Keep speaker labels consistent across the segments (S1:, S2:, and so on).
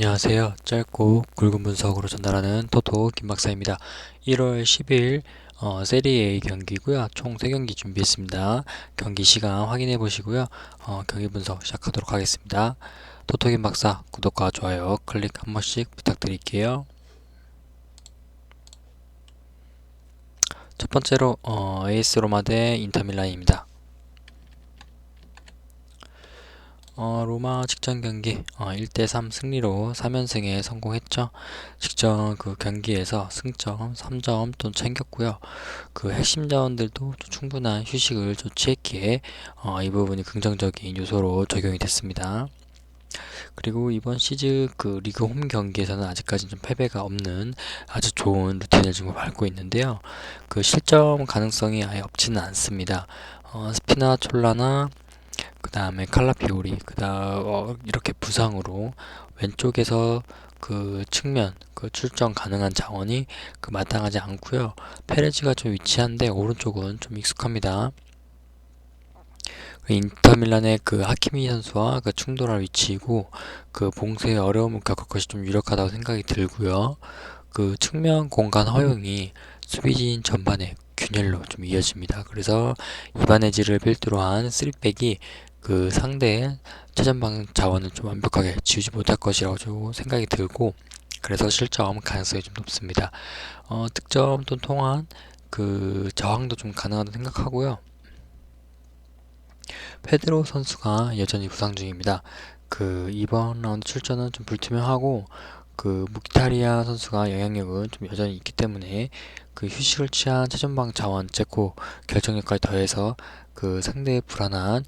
S1: 안녕하세요. 짧고 굵은 분석으로 전달하는 토토 김박사입니다. 1월 10일 세리A 경기고요. 총 3경기 준비했습니다. 경기 시간 확인해 보시고요. 경기 분석 시작하도록 하겠습니다. 토토 김박사 구독과 좋아요 클릭 한 번씩 부탁드릴게요. 첫 번째로 AS 로마 대 인터밀란입니다. 로마 직전 경기 1대3 승리로 3연승에 성공했죠. 직전 그 경기에서 승점 3점 또 챙겼고요. 그 핵심 자원들도 충분한 휴식을 취했기에 이 부분이 긍정적인 요소로 적용이 됐습니다. 그리고 이번 시즌 그 리그 홈 경기에서는 아직까지 좀 패배가 없는 아주 좋은 루틴을 지금 밟고 있는데요. 그 실점 가능성이 아예 없지는 않습니다. 스피나촐라나 그 다음에 칼라피오리, 이렇게 부상으로 왼쪽에서 그 측면, 그 출전 가능한 자원이 마땅하지 않고요. 페레즈가 좀 위치한데 오른쪽은 좀 익숙합니다. 인터밀란의 그 하키미 선수와 그 충돌할 위치이고 그 봉쇄의 어려움을 겪을 것이 좀 유력하다고 생각이 들고요. 그 측면 공간 허용이 수비진 전반에 균열로 좀 이어집니다. 그래서 이바네즈를 필두로 한 3백이 그 상대의 최전방 자원을 좀 완벽하게 지우지 못할 것이라고 생각이 들고, 그래서 실점 가능성이 좀 높습니다. 득점 또는 통한 그 저항도 좀 가능하다고 생각하고요. 페드로 선수가 여전히 부상 중입니다. 그 이번 라운드 출전은 좀 불투명하고 그 무키타리아 선수가 영향력은 좀 여전히 있기 때문에 그 휴식을 취한 최전방 자원 제코 결정력까지 더해서 그 상대의 불안한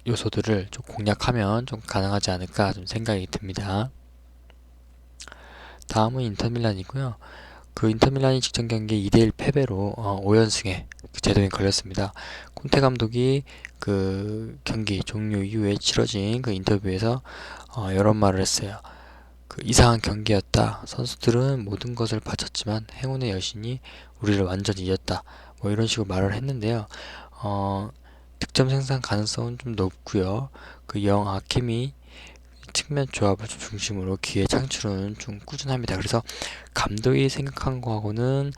S1: 요소들을 좀 공략하면 좀 가능하지 않을까 좀 생각이 듭니다. 다음은 인터밀란이고요. 그 인터밀란이 직전 경기 2대1 패배로 5연승에 제동이 걸렸습니다. 콘테 감독이 그 경기 종료 이후에 치러진 그 인터뷰에서 이런 말을 했어요. 그 이상한 경기였다. 선수들은 모든 것을 바쳤지만 행운의 여신이 우리를 완전히 이겼다. 뭐 이런 식으로 말을 했는데요. 득점 생산 가능성은 좀 높고요. 그 영 아케미 측면 조합을 중심으로 기회 창출은 좀 꾸준합니다. 그래서 감독이 생각한 거하고는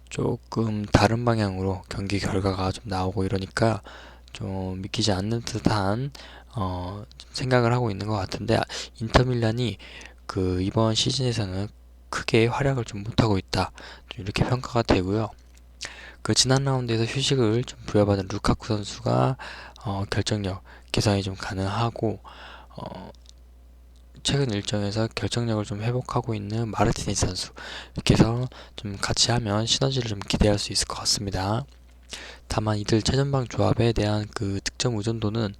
S1: 조금 다른 방향으로 경기 결과가 좀 나오고 이러니까 좀 믿기지 않는 듯한 생각을 하고 있는 것 같은데, 인터밀란이 그 이번 시즌에서는 크게 활약을 좀 못하고 있다, 좀 이렇게 평가가 되고요. 그 지난 라운드에서 휴식을 좀 부여받은 루카쿠 선수가 결정력 개선이 좀 가능하고, 최근 일정에서 결정력을 좀 회복하고 있는 마르티네스 선수, 이렇게 해서 좀 같이 하면 시너지를 좀 기대할 수 있을 것 같습니다. 다만 이들 최전방 조합에 대한 그 득점 의존도는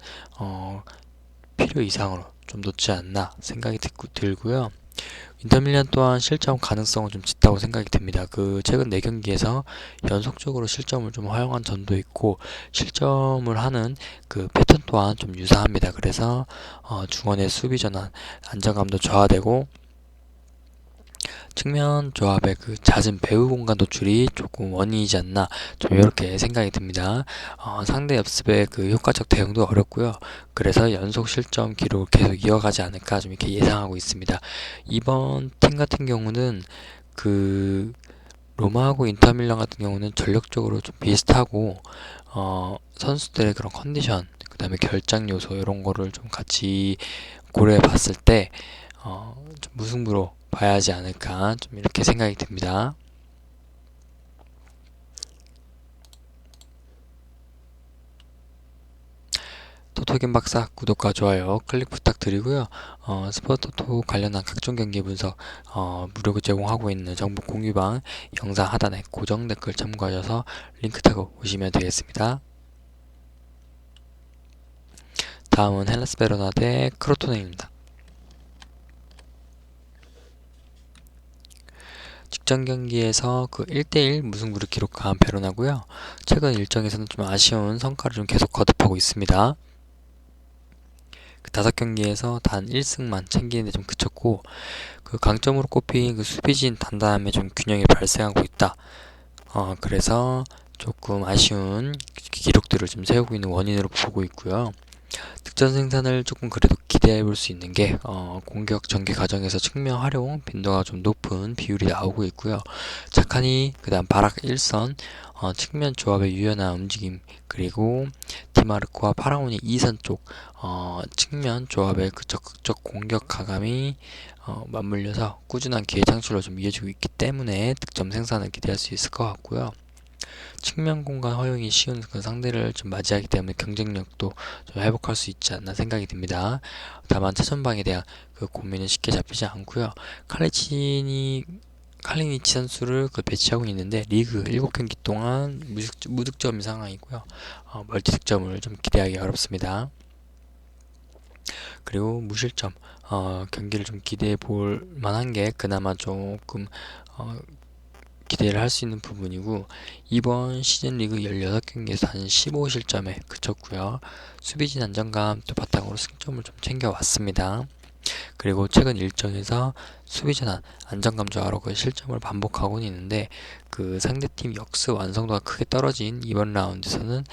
S1: 필요 이상으로 좀 높지 않나 생각이 들고요. 인터밀란 또한 실점 가능성은 좀 짙다고 생각이 듭니다. 그 최근 4경기에서 연속적으로 실점을 좀 허용한 전도 있고, 실점을 하는 그 패턴 또한 좀 유사합니다. 그래서 중원의 수비 전환 안정감도 저하되고, 측면 조합의 그 잦은 배후 공간 도출이 조금 원인이지 않나, 좀 이렇게 생각이 듭니다. 상대 역습의 그 효과적 대응도 어렵고요. 그래서 연속 실점 기록을 계속 이어가지 않을까 좀 이렇게 예상하고 있습니다. 이번 팀 같은 경우는 그 로마하고 인터밀란 같은 경우는 전력적으로 좀 비슷하고, 선수들의 그런 컨디션, 그 다음에 결장 요소 이런 거를 좀 같이 고려해 봤을 때 좀 무승부로 봐야 하지 않을까 좀 이렇게 생각이 듭니다. 토토겐 박사 구독과 좋아요 클릭 부탁드리고요. 스포츠토토 관련한 각종 경기 분석 무료로 제공하고 있는 정보 공유방 영상 하단에 고정 댓글 참고하셔서 링크 타고 오시면 되겠습니다. 다음은 헬라스 베로나 대 크로토네입니다. 직전 경기에서 그 1대1 무승부를 기록한 베로나고요. 최근 일정에서는 좀 아쉬운 성과를 좀 계속 거듭하고 있습니다. 그 5경기에서 단 1승만 챙기는데 좀 그쳤고, 그 강점으로 꼽힌 그 수비진 단단함에 좀 균형이 발생하고 있다. 그래서 조금 아쉬운 기록들을 좀 세우고 있는 원인으로 보고 있고요. 득점 생산을 조금 그래도 기대해 볼 수 있는 게 공격 전개 과정에서 측면 활용 빈도가 좀 높은 비율이 나오고 있고요. 착하니 그다음 바락 1선 측면 조합의 유연한 움직임, 그리고 디마르코와 파라온이 2선 쪽 측면 조합의 그 적극적 공격 가감이 맞물려서 꾸준한 기회 창출로 좀 이어지고 있기 때문에 득점 생산을 기대할 수 있을 것 같고요. 측면 공간 허용이 쉬운 그 상대를 좀 맞이하기 때문에 경쟁력도 좀 회복할 수 있지 않나 생각이 듭니다. 다만 최전방에 대한 그 고민은 쉽게 잡히지 않고요. 칼리니치 선수를 배치하고 있는데 리그 7경기 동안 무득점인 상황이고요. 멀티 득점을 좀 기대하기 어렵습니다. 그리고 무실점 경기를 좀 기대해 볼 만한 게 그나마 조금 기대를 할 수 있는 부분이고, 이번 시즌 리그 16경기에서 단 15실점에 그쳤고요. 수비진 안정감 또 바탕으로 승점을 좀 챙겨왔습니다. 그리고 최근 일정에서 수비 전환 안정감 저하로 그 실점을 반복하고는 있는데, 그 상대팀 역습 완성도가 크게 떨어진 이번 라운드에서는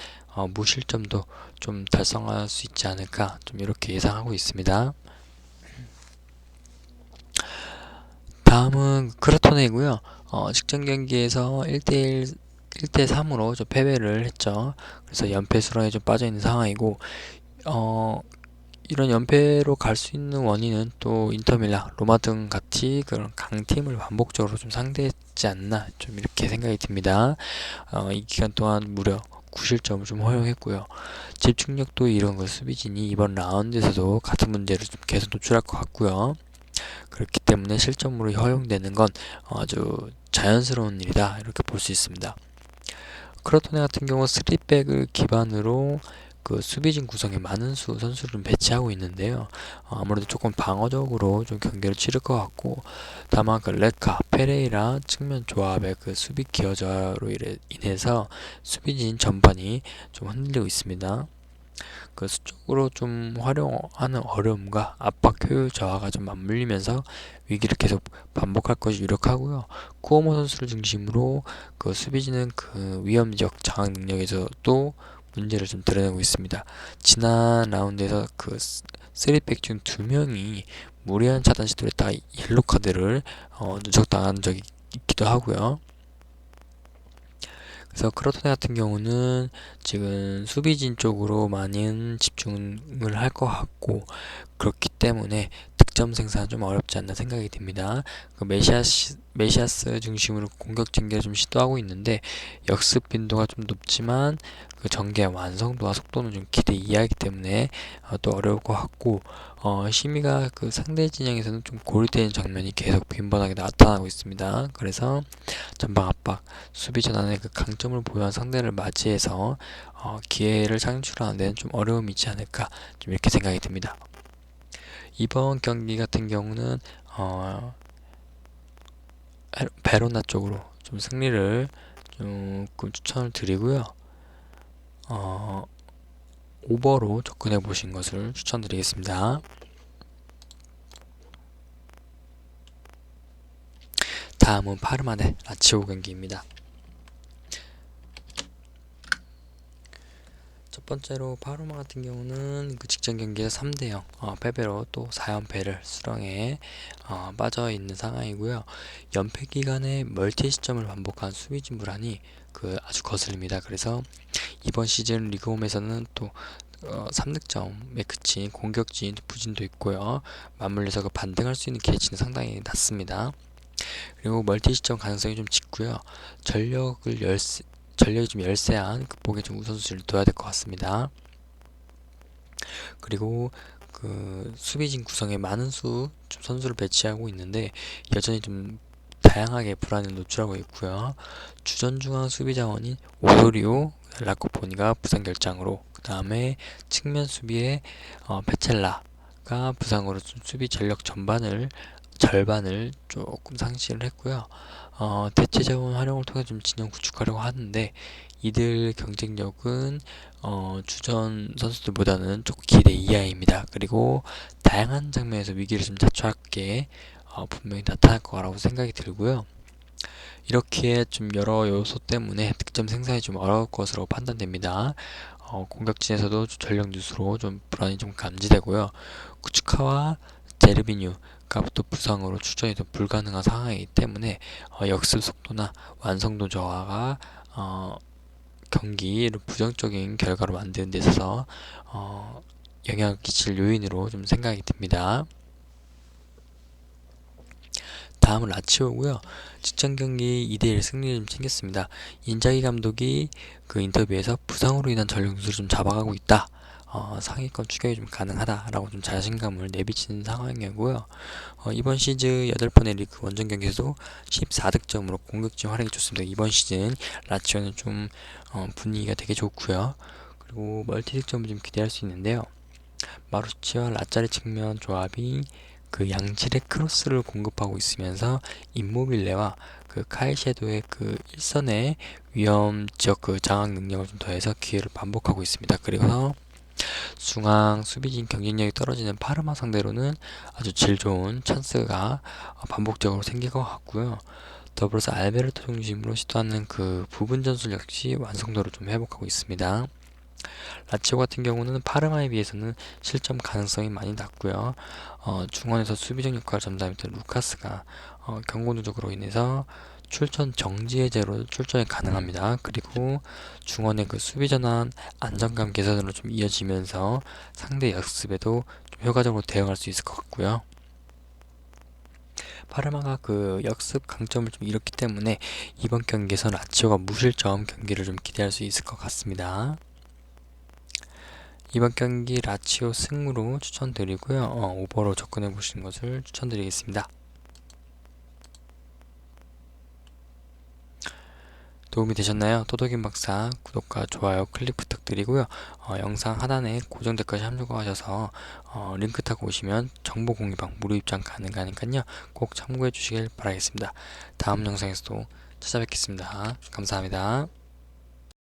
S1: 무실점도 좀 달성할 수 있지 않을까, 좀 이렇게 예상하고 있습니다. 다음은 크로토네이고요. 직전 경기에서 1대3으로 좀 패배를 했죠. 그래서 연패 수렁에 좀 빠져있는 상황이고, 이런 연패로 갈 수 있는 원인은 또 인터밀란, 로마 등 같이 그런 강팀을 반복적으로 좀 상대했지 않나, 좀 이렇게 생각이 듭니다. 이 기간 동안 무려 9실점을 좀 허용했고요. 집중력도 이런 걸 수비진이 이번 라운드에서도 같은 문제를 좀 계속 노출할 것 같고요. 그렇기 때문에 실점으로 허용되는 건 아주 자연스러운 일이다, 이렇게 볼 수 있습니다. 크로토네 같은 경우 3백을 기반으로 그 수비진 구성에 많은 선수를 좀 배치하고 있는데요. 아무래도 조금 방어적으로 좀 경기를 치를 것 같고, 다만 그 레카, 페레이라 측면 조합의 그 수비 기여자로 인해서 수비진 전반이 좀 흔들리고 있습니다. 그 수적으로 좀 활용하는 어려움과 압박 효율 저하가 좀 맞물리면서 위기를 계속 반복할 것이 유력하고요. 쿠오모 선수를 중심으로 그 수비진은 그 위험적 장악 능력에서도 문제를 좀 드러내고 있습니다. 지난 라운드에서 그 3백 중 2명이 무리한 차단 시도를 했다가 옐로 카드를 누적당한 적이 있기도 하고요. 그래서 크로토네 같은 경우는 지금 수비진 쪽으로 많은 집중을 할 것 같고, 그렇기 때문에 득점 생산은 좀 어렵지 않나 생각이 듭니다. 그 메시아스 중심으로 공격 전개를 좀 시도하고 있는데, 역습 빈도가 좀 높지만 그 전개 완성도와 속도는 좀 기대 이하이기 때문에 또 어려울 것 같고, 시미가 그 상대 진영에서는 좀 고립되는 장면이 계속 빈번하게 나타나고 있습니다. 그래서 전방 압박, 수비 전환의 그 강점을 보유한 상대를 맞이해서 기회를 창출하는 데는 좀 어려움이 있지 않을까, 좀 이렇게 생각이 듭니다. 이번 경기 같은 경우는 베로나 쪽으로 좀 승리를 조금 추천을 드리고요. 오버로 접근해 보신 것을 추천드리겠습니다. 다음은 파르마 대 라치오 경기입니다. 첫 번째로 파르마 같은 경우는 그 직전 경기에서 3대0 패배로 또 4연패를 수렁에 빠져 있는 상황이고요. 연패 기간에 멀티 시점을 반복한 수비진 불안이 그 아주 거슬립니다. 그래서 이번 시즌 리그홈에서는 또 3득점에 그친 공격진 부진도 있고요. 맞물려서 그 반등할 수 있는 기회치는 상당히 낮습니다. 그리고 멀티 시점 가능성이 좀 짙고요. 전력이 좀 열세한 극복에 좀 우선순위를 둬야 될 것 같습니다. 그리고 그 수비진 구성에 많은 선수를 배치하고 있는데 여전히 좀 다양하게 불안을 노출하고 있고요. 주전 중앙 수비 자원인 오소리오, 라코포니가 부상 결장으로, 그 다음에 측면 수비에 페첼라가 부상으로 수비 전력 절반을 조금 상실을 했고요. 대체 자원 활용을 통해 좀 진영 구축하려고 하는데, 이들 경쟁력은 주전 선수들보다는 조금 기대 이하입니다. 그리고 다양한 장면에서 위기를 좀 자초하게 분명히 나타날 거라고 생각이 들고요. 이렇게 좀 여러 요소 때문에 득점 생산이 좀 어려울 것으로 판단됩니다. 공격진에서도 전력 누수로 좀 불안이 좀 감지되고요. 쿠츠카와 제르비뉴가 또 부상으로 출전이 좀 불가능한 상황이기 때문에 역습 속도나 완성도 저하가 경기를 부정적인 결과로 만드는 데 있어서 영향을 끼칠 요인으로 좀 생각이 듭니다. 다음은 라치오고요. 직전 경기 2대1 승리를 좀 챙겼습니다. 인자기 감독이 그 인터뷰에서 부상으로 인한 전력 누수를 좀 잡아가고 있다. 상위권 추격이 좀 가능하다라고 좀 자신감을 내비치는 상황이고요. 이번 시즌 8번의 리그 원정 경기에서도 14득점으로 공격진 활약이 좋습니다. 이번 시즌 라치오는 좀 분위기가 되게 좋고요. 그리고 멀티 득점을 좀 기대할 수 있는데요. 마루치와 라짜리 측면 조합이 그 양질의 크로스를 공급하고 있으면서 임모빌레와 그 카이셰도의 그 일선의 위험 지역 그 장악 능력을 좀 더해서 기회를 반복하고 있습니다. 그리고 중앙 수비진 경쟁력이 떨어지는 파르마 상대로는 아주 질 좋은 찬스가 반복적으로 생길 것 같고요. 더불어서 알베르토 중심으로 시도하는 그 부분 전술 역시 완성도를 좀 회복하고 있습니다. 라치오 같은 경우는 파르마에 비해서는 실점 가능성이 많이 낮고요. 중원에서 수비적 역할을 담당했던 루카스가 경고 누적으로 인해서 출전 정지 해제로 출전이 가능합니다. 그리고 중원의 그 수비 전환 안정감 개선으로 좀 이어지면서 상대 역습에도 좀 효과적으로 대응할 수 있을 것 같고요. 파르마가 그 역습 강점을 좀 잃었기 때문에 이번 경기에서 라치오가 무실점 경기를 좀 기대할 수 있을 것 같습니다. 이번 경기 라치오 승으로 추천드리고요. 오버로 접근해 보시는 것을 추천드리겠습니다. 도움이 되셨나요? 토독인 박사 구독과 좋아요 클릭 부탁드리고요. 영상 하단에 고정 댓글 참조하셔서 링크 타고 오시면 정보 공유방 무료 입장 가능하니까요. 꼭 참고해 주시길 바라겠습니다. 다음 영상에서도 찾아뵙겠습니다. 감사합니다.